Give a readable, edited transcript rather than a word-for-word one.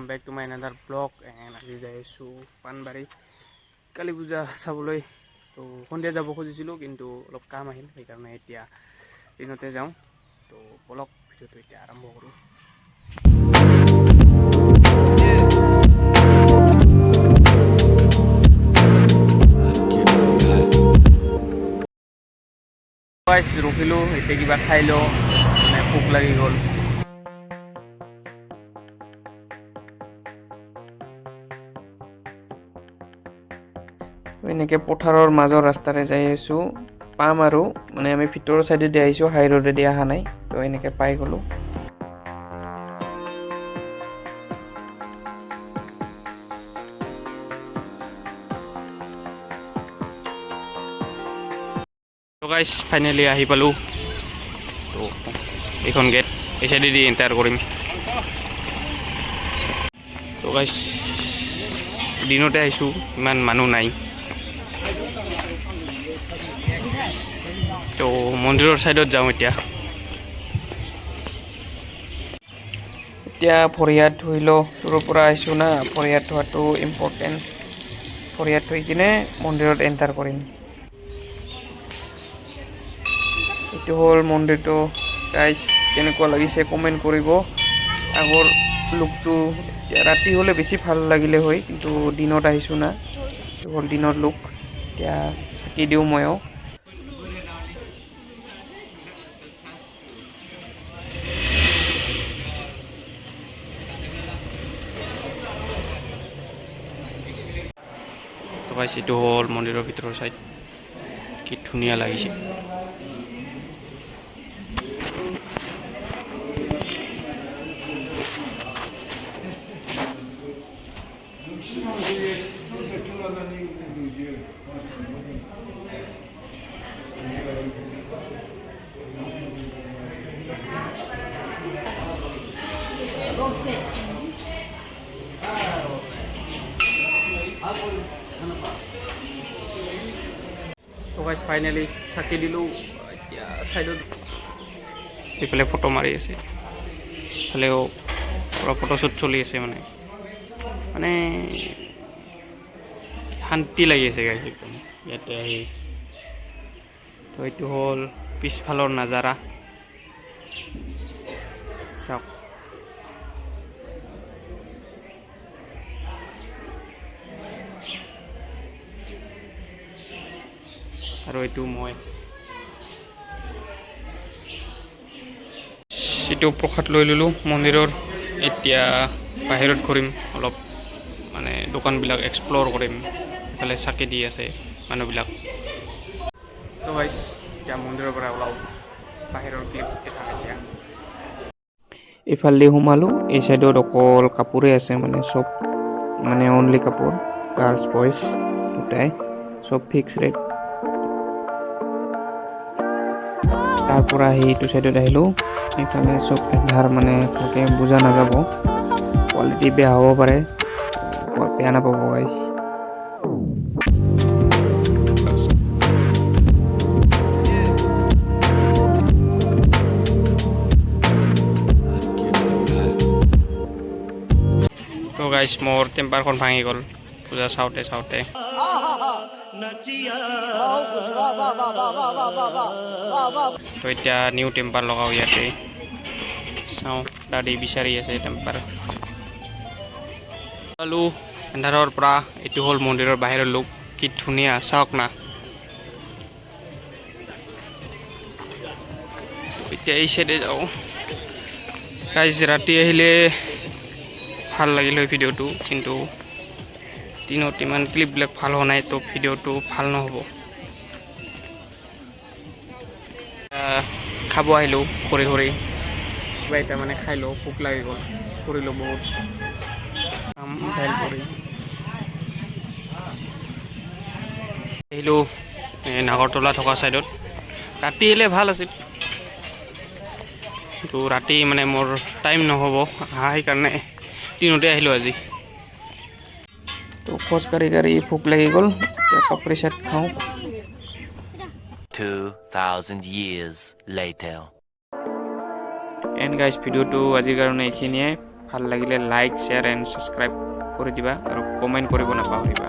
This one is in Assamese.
welcome back to my another vlog and আজি যাই আছো পানবাৰী কালী পূজা চাবলৈ তো সন্ধিয়া যাব খুজিছিলো কিন্তু অলপ কাম আহিল সেইকাৰণে এতিয়া দিনতে যাওঁ তো বলক ভিডিওটো এতিয়া আৰম্ভ কৰো গাইস ৰখিলো এতিয়া কিবা খাইলো মানে ভোক লাগি গ'ল এনেকে পথাৰৰ মাজৰ ৰাস্তাৰে যাই আছো পাম আৰু মানে আমি ভিতৰৰ সাইডে দি আহিছো হাই ৰোডে দি আহা নাই তো এনেকে পাই গলো তো গাইস ফাইনালি আহি পালো তো এখন গেট এই সাইডে দি এন্টার কৰিম তো গাইস দিনতে আহিছো ইমান মানুহ নাই তো মন্দিৰৰ সাইডত যাওঁ এতিয়া ফৰিয়াত ধুইলো তোৰ পৰা আহিছো না ফৰিয়াত ধোৱাটো ইম্পৰ্টেন্ট ফৰিয়াত ধুই কিনে মন্দিৰত এন্টাৰ কৰিম এইটো হল মন্দিৰটো গাইস কেনেকুৱা লাগিছে কমেন্ট কৰিব আগৰ লুকটো ৰাতি হলে বেছি ভাল লাগিলে হয় কিন্তু দিনত আহিছো না এইটো হল দিনৰ লুক এতিয়া চাকি দিও ময়ো তো গাইস এইটো হল মন্দিৰৰ ভিতৰৰ সাইড কি ধুনীয়া লাগিছে তো গাইস ফাইনালি চাকি দিলো এতিয়া সাইডত এইফালে ফটো মাৰি আছে ফালেও পুৰা ফটো শ্বুট চলি আছে মানে শান্তি লাগি আছে গাইস একদম ইয়াতে আহি তো এইটো হল পিছফালৰ নাজাৰা চাওক আৰু এইটো মই এইটো প্ৰসাদ লৈ ললো মন্দিৰৰ এতিয়া বাহিৰত ঘূৰিম অলপ মানে দোকানবিলাক এক্সপ্লোৰ কৰিম এফালে চাকি দি আছে মানুহবিলাক তো গাইস এতিয়া মন্দিৰৰ পৰা ওলাও বাহিৰৰ ক্লিপ দেখাম এতিয়া এইফালে সোমালো এই সাইডত অকল কাপোৰে আছে মানে সব মানে অনলি কাপোৰ গাৰ্লছ বয়জ দুটাই সব ফিক্স ৰেট তাৰ পৰা এইটো সাইডত আহিলো এইফালে সব এন্ধাৰ মানে ভালকে বুজা নাযাব কোৱালিটি বেয়া হ'ব পাৰে বেয়া নাপাব গাইস তো গাইস মোৰ টেম্পাৰখন ভাঙি গ'ল পূজা চাওঁতে তো এতিয়া নিউ টেম্পাৰ লগাও ইয়াতে চাওঁ দাদি বিচাৰি আছে টেম্পাৰ পালো এন্ধাৰৰ পৰা এইটো হল মন্দিৰৰ বাহিৰৰ লুক কি ধুনীয়া চাওক না এতিয়া এই সাইডে যাওঁ গাইস ৰাতি আহিলে ভাল লাগিল হয় ভিডিওটো কিন্তু দিনত ইমান ক্লিপবিলাক ভাল হোৱা নাই তো ভিডিওটো ভাল নহ'ব খাব আহিলো ঘূৰি কিবা এটা মানে খাই লওঁ ভোক লাগি গ'ল কৰিলোঁ বহুত কাম দাইল কৰি আহিলোঁ নাগৰতলা থকা সাইডত ৰাতি আহিলে ভাল আছিল কিন্তু ৰাতি মানে মোৰ টাইম নহ'ব আহা সেইকাৰণে দিনতে আহিলোঁ আজি তো খোজকাঢ়ি ভোক লাগি গ'ল এতিয়া পাপৰি চাট খাওঁ 2000 years later এণ্ড গাইজ ভিডিওটো আজিৰ কাৰণে এইখিনিয়ে ভাল লাগিলে লাইক শ্বেয়াৰ এণ্ড ছাবস্ক্ৰাইব কৰি দিবা আৰু কমেণ্ট কৰিব নাপাহৰিবা